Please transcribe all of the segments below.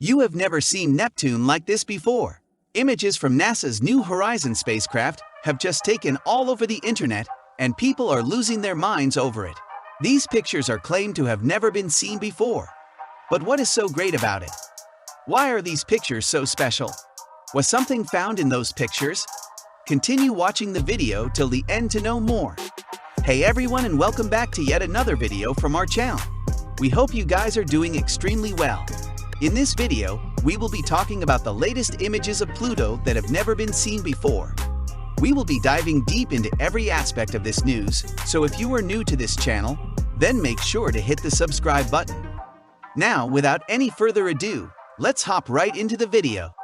You have never seen Neptune like this before. Images from NASA's New Horizons spacecraft have just taken all over the internet, and people are losing their minds over it. These pictures are claimed to have never been seen before. But what is so great about it? Why are these pictures so special? Was something found in those pictures? Continue watching the video till the end to know more. Hey everyone, and welcome back to yet another video from our channel. We hope you guys are doing extremely well. In this video, we will be talking about the latest images of Pluto that have never been seen before. We will be diving deep into every aspect of this news, so if you are new to this channel, then make sure to hit the subscribe button. Now, without any further ado, let's hop right into the video.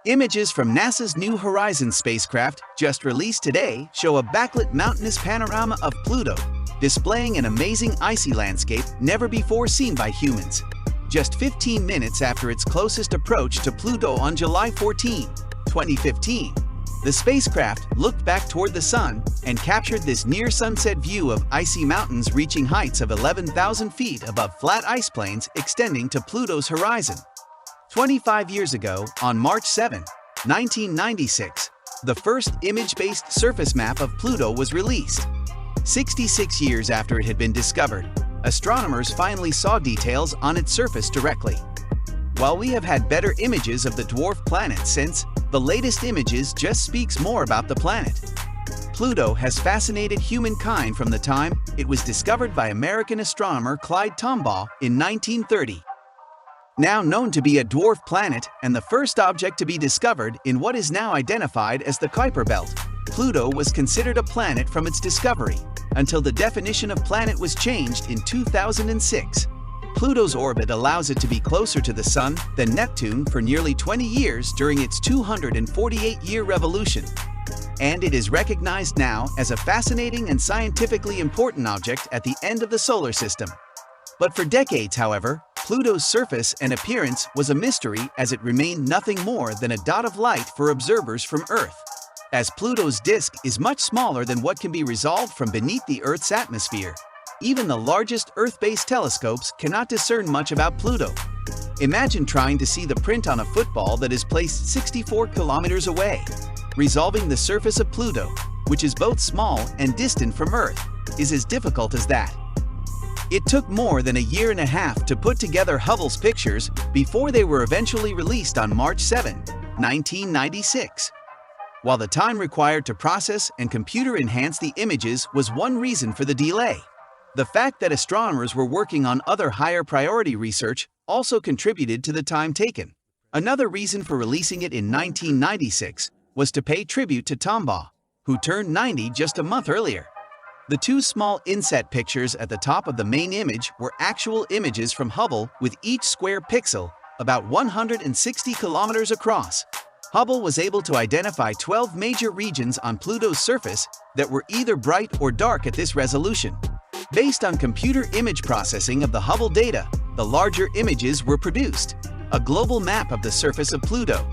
Images from NASA's New Horizons spacecraft, just released today, show a backlit mountainous panorama of Pluto, displaying an amazing icy landscape never before seen by humans. Just 15 minutes after its closest approach to Pluto on July 14, 2015, the spacecraft looked back toward the Sun and captured this near-sunset view of icy mountains reaching heights of 11,000 feet above flat ice plains extending to Pluto's horizon. 25 years ago, on March 7, 1996, the first image-based surface map of Pluto was released. 66 years after it had been discovered, astronomers finally saw details on its surface directly. While we have had better images of the dwarf planet since, the latest images just speaks more about the planet. Pluto has fascinated humankind from the time it was discovered by American astronomer Clyde Tombaugh in 1930. Now known to be a dwarf planet and the first object to be discovered in what is now identified as the Kuiper Belt, Pluto was considered a planet from its discovery, until the definition of planet was changed in 2006. Pluto's orbit allows it to be closer to the Sun than Neptune for nearly 20 years during its 248-year revolution, and it is recognized now as a fascinating and scientifically important object at the end of the solar system. But for decades, however, Pluto's surface and appearance was a mystery, as it remained nothing more than a dot of light for observers from Earth. As Pluto's disk is much smaller than what can be resolved from beneath the Earth's atmosphere, even the largest Earth-based telescopes cannot discern much about Pluto. Imagine trying to see the print on a football that is placed 64 kilometers away. Resolving the surface of Pluto, which is both small and distant from Earth, is as difficult as that. It took more than a year and a half to put together Hubble's pictures before they were eventually released on March 7, 1996. While the time required to process and computer-enhance the images was one reason for the delay, the fact that astronomers were working on other higher priority research also contributed to the time taken. Another reason for releasing it in 1996 was to pay tribute to Tombaugh, who turned 90 just a month earlier. The two small inset pictures at the top of the main image were actual images from Hubble, with each square pixel about 160 kilometers across. Hubble was able to identify 12 major regions on Pluto's surface that were either bright or dark at this resolution. Based on computer image processing of the Hubble data, the larger images were produced, a global map of the surface of Pluto.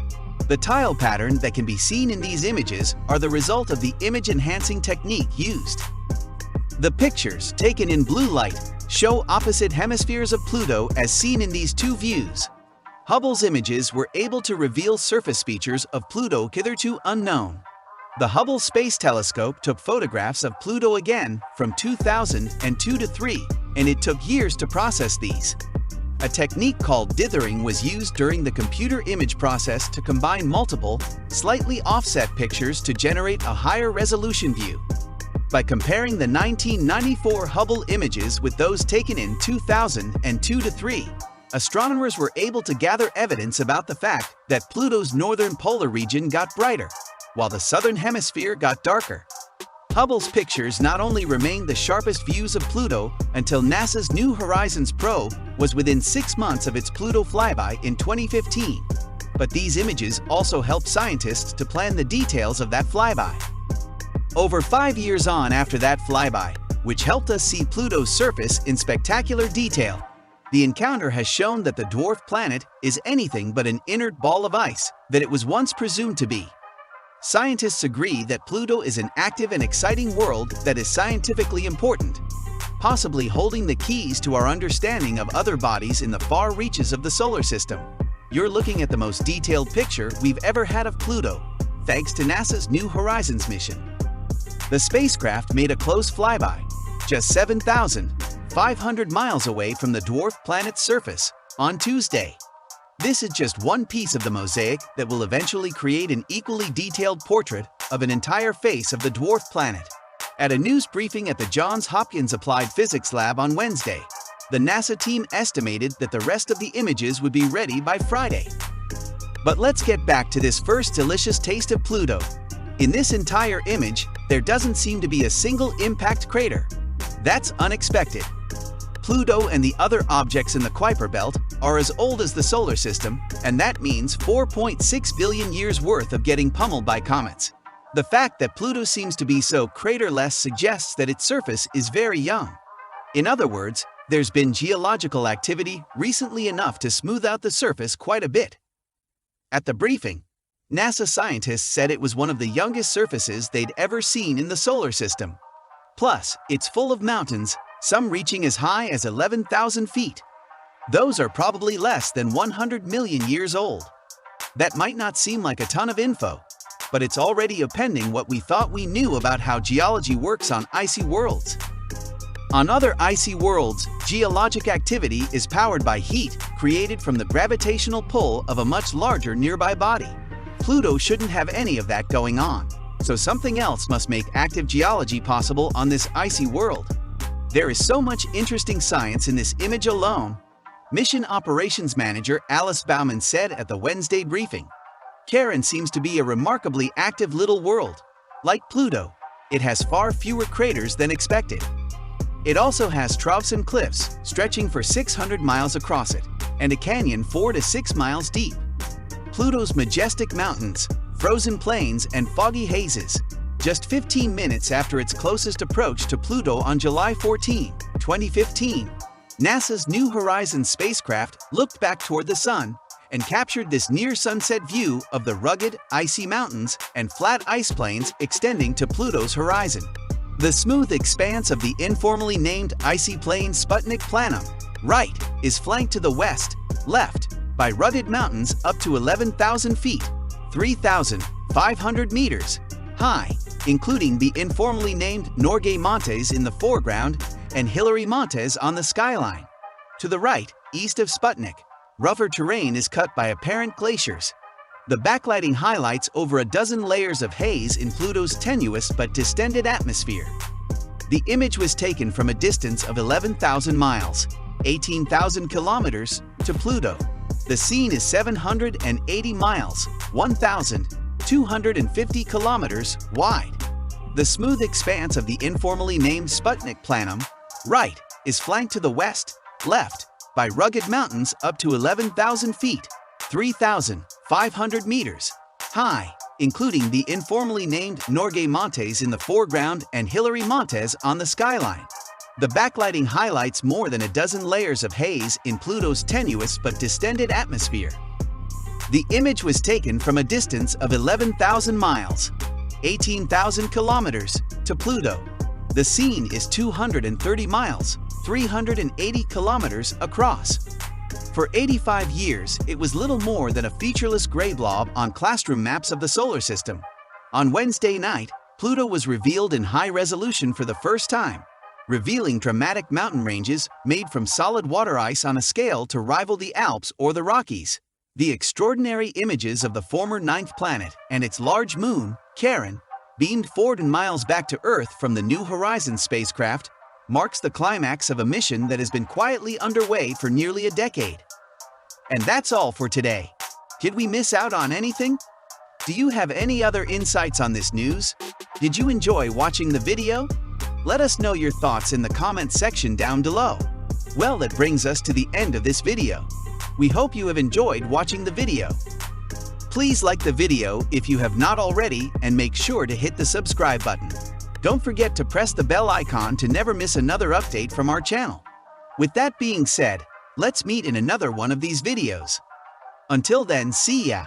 The tile pattern that can be seen in these images are the result of the image-enhancing technique used. The pictures, taken in blue light, show opposite hemispheres of Pluto as seen in these two views. Hubble's images were able to reveal surface features of Pluto hitherto unknown. The Hubble Space Telescope took photographs of Pluto again from 2002 to 3, and it took years to process these. A technique called dithering was used during the computer image process to combine multiple, slightly offset pictures to generate a higher resolution view. By comparing the 1994 Hubble images with those taken in 2002 to 3, astronomers were able to gather evidence about the fact that Pluto's northern polar region got brighter, while the southern hemisphere got darker. Hubble's pictures not only remained the sharpest views of Pluto until NASA's New Horizons probe was within 6 months of its Pluto flyby in 2015, but these images also helped scientists to plan the details of that flyby. Over 5 years on after that flyby, which helped us see Pluto's surface in spectacular detail, the encounter has shown that the dwarf planet is anything but an inert ball of ice that it was once presumed to be. Scientists agree that Pluto is an active and exciting world that is scientifically important, possibly holding the keys to our understanding of other bodies in the far reaches of the solar system. You're looking at the most detailed picture we've ever had of Pluto, thanks to NASA's New Horizons mission. The spacecraft made a close flyby, just 7,500 miles away from the dwarf planet's surface, on Tuesday. This is just one piece of the mosaic that will eventually create an equally detailed portrait of an entire face of the dwarf planet. At a news briefing at the Johns Hopkins Applied Physics Lab on Wednesday, the NASA team estimated that the rest of the images would be ready by Friday. But let's get back to this first delicious taste of Pluto. In this entire image, there doesn't seem to be a single impact crater. That's unexpected. Pluto and the other objects in the Kuiper belt are as old as the solar system, and that means 4.6 billion years worth of getting pummeled by comets. The fact that Pluto seems to be so craterless suggests that its surface is very young. In other words, there's been geological activity recently enough to smooth out the surface quite a bit. At the briefing, NASA scientists said it was one of the youngest surfaces they'd ever seen in the solar system. Plus, it's full of mountains, some reaching as high as 11,000 feet. Those are probably less than 100 million years old. That might not seem like a ton of info, but it's already upending what we thought we knew about how geology works on icy worlds. On other icy worlds, geologic activity is powered by heat created from the gravitational pull of a much larger nearby body. Pluto shouldn't have any of that going on, so something else must make active geology possible on this icy world. There is so much interesting science in this image alone, Mission Operations Manager Alice Bauman said at the Wednesday briefing. Charon seems to be a remarkably active little world. Like Pluto, it has far fewer craters than expected. It also has troughs and cliffs stretching for 600 miles across it, and a canyon 4 to 6 miles deep. Pluto's majestic mountains, frozen plains, and foggy hazes. Just 15 minutes after its closest approach to Pluto on July 14, 2015, NASA's New Horizons spacecraft looked back toward the Sun and captured this near-sunset view of the rugged, icy mountains and flat ice plains extending to Pluto's horizon. The smooth expanse of the informally named icy plain Sputnik Planum, right, is flanked to the west, left, by rugged mountains up to 11,000 feet, 3,500 meters, high, including the informally named Norgay Montes in the foreground and Hillary Montes on the skyline. To the right, east of Sputnik, rougher terrain is cut by apparent glaciers. The backlighting highlights over a dozen layers of haze in Pluto's tenuous but distended atmosphere. The image was taken from a distance of 11,000 miles, 18,000 kilometers, to Pluto. The scene is 780 miles, 1,250 kilometers, wide. The smooth expanse of the informally named Sputnik Planum, right, is flanked to the west, left, by rugged mountains up to 11,000 feet, 3,500 meters, high, including the informally named Norgay Montes in the foreground and Hillary Montes on the skyline. The backlighting highlights more than a dozen layers of haze in Pluto's tenuous but distended atmosphere. The image was taken from a distance of 11,000 miles, 18,000 kilometers, to Pluto. The scene is 230 miles, 380 kilometers across. For 85 years, it was little more than a featureless gray blob on classroom maps of the solar system. On Wednesday night, Pluto was revealed in high resolution for the first time, revealing dramatic mountain ranges made from solid water ice on a scale to rival the Alps or the Rockies. The extraordinary images of the former ninth planet and its large moon, Charon, beamed 40 miles back to Earth from the New Horizons spacecraft, marks the climax of a mission that has been quietly underway for nearly a decade. And that's all for today. Did we miss out on anything? Do you have any other insights on this news? Did you enjoy watching the video? Let us know your thoughts in the comment section down below. Well, that brings us to the end of this video. We hope you have enjoyed watching the video. Please like the video if you have not already and make sure to hit the subscribe button. Don't forget to press the bell icon to never miss another update from our channel. With that being said, let's meet in another one of these videos. Until then, see ya!